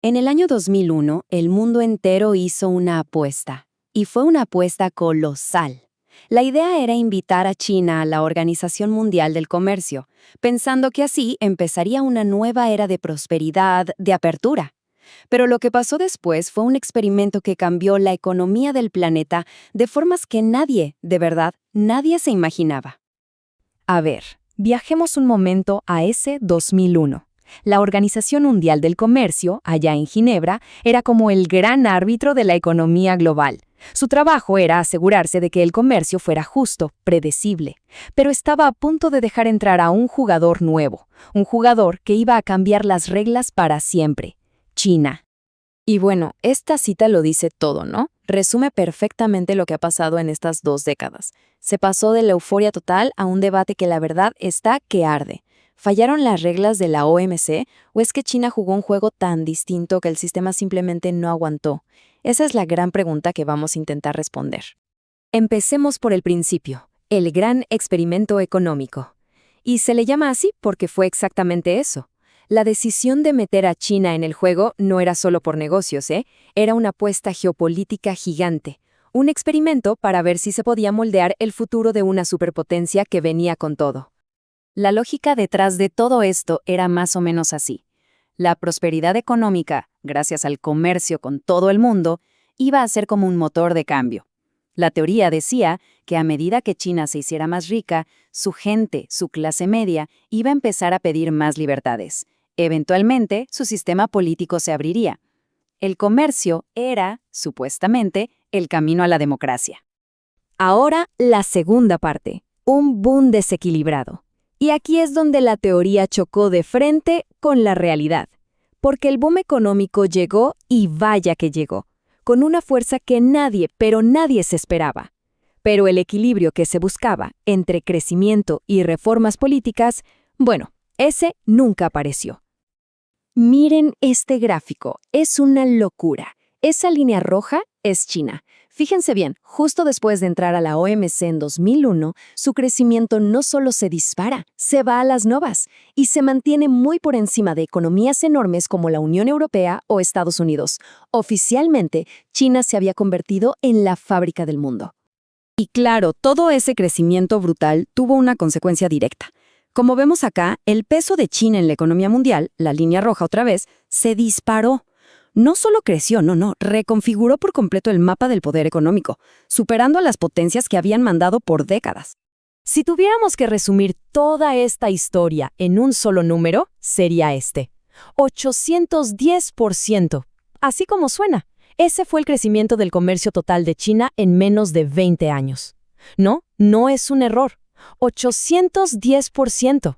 En el año 2001, el mundo entero hizo una apuesta, y fue una apuesta colosal. La idea era invitar a China a la Organización Mundial del Comercio, pensando que así empezaría una nueva era de prosperidad, de apertura. Pero lo que pasó después fue un experimento que cambió la economía del planeta de formas que nadie, de verdad, nadie se imaginaba. A ver, viajemos un momento a ese 2001. La Organización Mundial del Comercio, allá en Ginebra, era como el gran árbitro de la economía global. Su trabajo era asegurarse de que el comercio fuera justo, predecible, pero estaba a punto de dejar entrar a un jugador nuevo, un jugador que iba a cambiar las reglas para siempre: China. Y bueno, esta cita lo dice todo, ¿no? Resume perfectamente lo que ha pasado en estas 2 décadas. Se pasó de la euforia total a un debate que la verdad está que arde. ¿Fallaron las reglas de la OMC o es que China jugó un juego tan distinto que el sistema simplemente no aguantó? Esa es la gran pregunta que vamos a intentar responder. Empecemos por el principio, el gran experimento económico. Y se le llama así porque fue exactamente eso. La decisión de meter a China en el juego no era solo por negocios, Era una apuesta geopolítica gigante. Un experimento para ver si se podía moldear el futuro de una superpotencia que venía con todo. La lógica detrás de todo esto era más o menos así. La prosperidad económica, gracias al comercio con todo el mundo, iba a ser como un motor de cambio. La teoría decía que a medida que China se hiciera más rica, su gente, su clase media, iba a empezar a pedir más libertades. Eventualmente, su sistema político se abriría. El comercio era, supuestamente, el camino a la democracia. Ahora, la segunda parte, un boom desequilibrado. Y aquí es donde la teoría chocó de frente con la realidad. Porque el boom económico llegó y vaya que llegó, con una fuerza que nadie, pero nadie se esperaba. Pero el equilibrio que se buscaba entre crecimiento y reformas políticas, bueno, ese nunca apareció. Miren este gráfico, es una locura. Esa línea roja es China. Fíjense bien, justo después de entrar a la OMC en 2001, su crecimiento no solo se dispara, se va a las novas y se mantiene muy por encima de economías enormes como la Unión Europea o Estados Unidos. Oficialmente, China se había convertido en la fábrica del mundo. Y claro, todo ese crecimiento brutal tuvo una consecuencia directa. Como vemos acá, el peso de China en la economía mundial, la línea roja otra vez, se disparó. No solo creció, reconfiguró por completo el mapa del poder económico, superando a las potencias que habían mandado por décadas. Si tuviéramos que resumir toda esta historia en un solo número, sería este: 810%. Así como suena. Ese fue el crecimiento del comercio total de China en menos de 20 años. No es un error. 810%.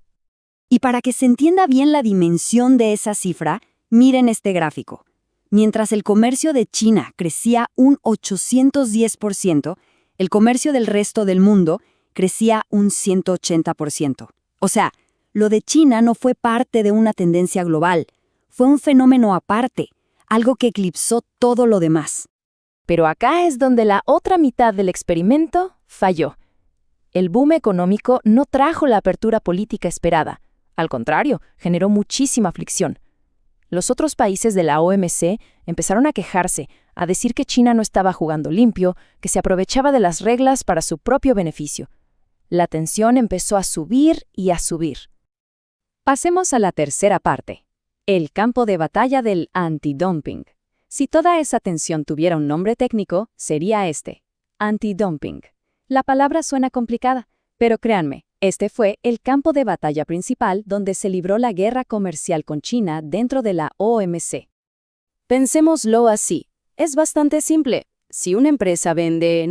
Y para que se entienda bien la dimensión de esa cifra, miren este gráfico. Mientras el comercio de China crecía un 810%, el comercio del resto del mundo crecía un 180%. O sea, lo de China no fue parte de una tendencia global, fue un fenómeno aparte, algo que eclipsó todo lo demás. Pero acá es donde la otra mitad del experimento falló. El boom económico no trajo la apertura política esperada. Al contrario, generó muchísima aflicción. Los otros países de la OMC empezaron a quejarse, a decir que China no estaba jugando limpio, que se aprovechaba de las reglas para su propio beneficio. La tensión empezó a subir y a subir. Pasemos a la tercera parte, el campo de batalla del antidumping. Si toda esa tensión tuviera un nombre técnico, sería este: antidumping. La palabra suena complicada, pero créanme, este fue el campo de batalla principal donde se libró la guerra comercial con China dentro de la OMC. Pensémoslo así. Es bastante simple. Si una empresa vende,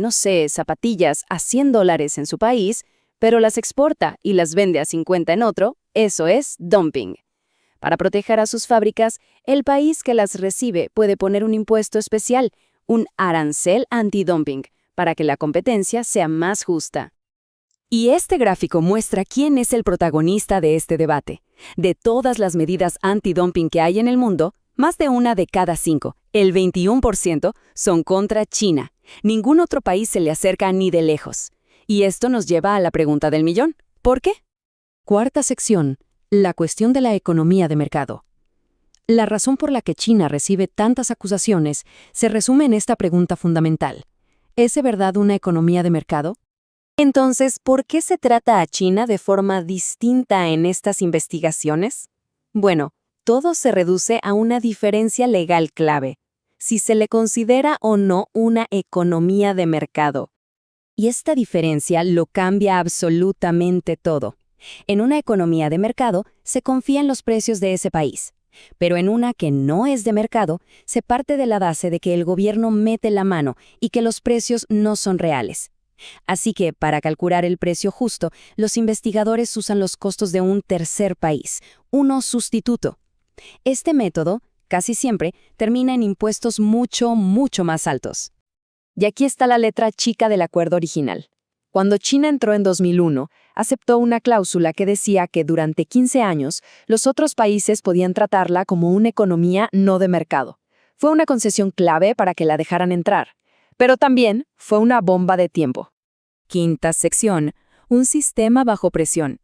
zapatillas a $100 en su país, pero las exporta y las vende a 50 en otro, eso es dumping. Para proteger a sus fábricas, el país que las recibe puede poner un impuesto especial, un arancel antidumping, para que la competencia sea más justa. Y este gráfico muestra quién es el protagonista de este debate. De todas las medidas antidumping que hay en el mundo, más de una de cada 5, el 21%, son contra China. Ningún otro país se le acerca ni de lejos. Y esto nos lleva a la pregunta del millón. ¿Por qué? Cuarta sección, la cuestión de la economía de mercado. La razón por la que China recibe tantas acusaciones se resume en esta pregunta fundamental. ¿Es de verdad una economía de mercado? Entonces, ¿por qué se trata a China de forma distinta en estas investigaciones? Bueno, todo se reduce a una diferencia legal clave, si se le considera o no una economía de mercado. Y esta diferencia lo cambia absolutamente todo. En una economía de mercado se confía en los precios de ese país, pero en una que no es de mercado se parte de la base de que el gobierno mete la mano y que los precios no son reales. Así que, para calcular el precio justo, los investigadores usan los costos de un tercer país, uno sustituto. Este método, casi siempre, termina en impuestos mucho más altos. Y aquí está la letra chica del acuerdo original. Cuando China entró en 2001, aceptó una cláusula que decía que durante 15 años los otros países podían tratarla como una economía no de mercado. Fue una concesión clave para que la dejaran entrar, pero también fue una bomba de tiempo. Quinta sección. Un sistema bajo presión.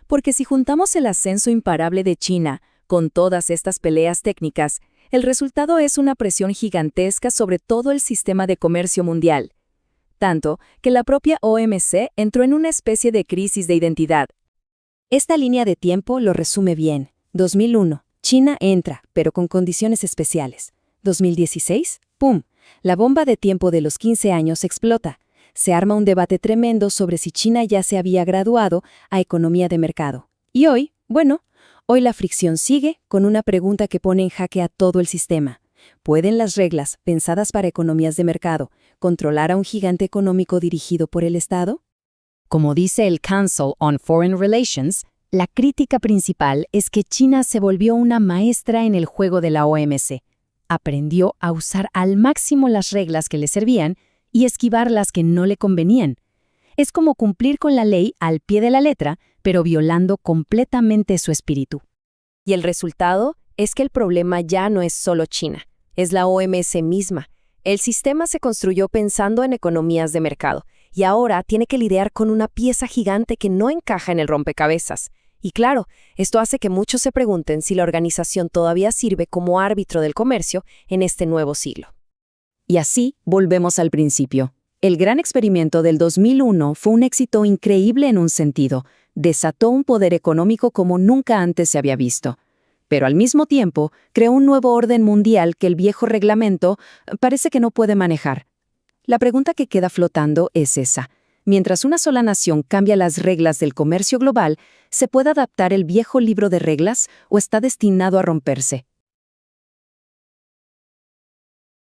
Porque si juntamos el ascenso imparable de China con todas estas peleas técnicas, el resultado es una presión gigantesca sobre todo el sistema de comercio mundial. Tanto que la propia OMC entró en una especie de crisis de identidad. Esta línea de tiempo lo resume bien. 2001, China entra, pero con condiciones especiales. 2016, ¡pum!, la bomba de tiempo de los 15 años explota. Se arma un debate tremendo sobre si China ya se había graduado a economía de mercado. Y hoy, hoy la fricción sigue con una pregunta que pone en jaque a todo el sistema. ¿Pueden las reglas, pensadas para economías de mercado, controlar a un gigante económico dirigido por el Estado? Como dice el Council on Foreign Relations, la crítica principal es que China se volvió una maestra en el juego de la OMC. Aprendió a usar al máximo las reglas que le servían y esquivar las que no le convenían. Es como cumplir con la ley al pie de la letra, pero violando completamente su espíritu. Y el resultado es que el problema ya no es solo China, es la OMC misma. El sistema se construyó pensando en economías de mercado y ahora tiene que lidiar con una pieza gigante que no encaja en el rompecabezas. Y claro, esto hace que muchos se pregunten si la organización todavía sirve como árbitro del comercio en este nuevo siglo. Y así volvemos al principio. El gran experimento del 2001 fue un éxito increíble en un sentido. Desató un poder económico como nunca antes se había visto. Pero al mismo tiempo, creó un nuevo orden mundial que el viejo reglamento parece que no puede manejar. La pregunta que queda flotando es esa. Mientras una sola nación cambia las reglas del comercio global, ¿se puede adaptar el viejo libro de reglas o está destinado a romperse?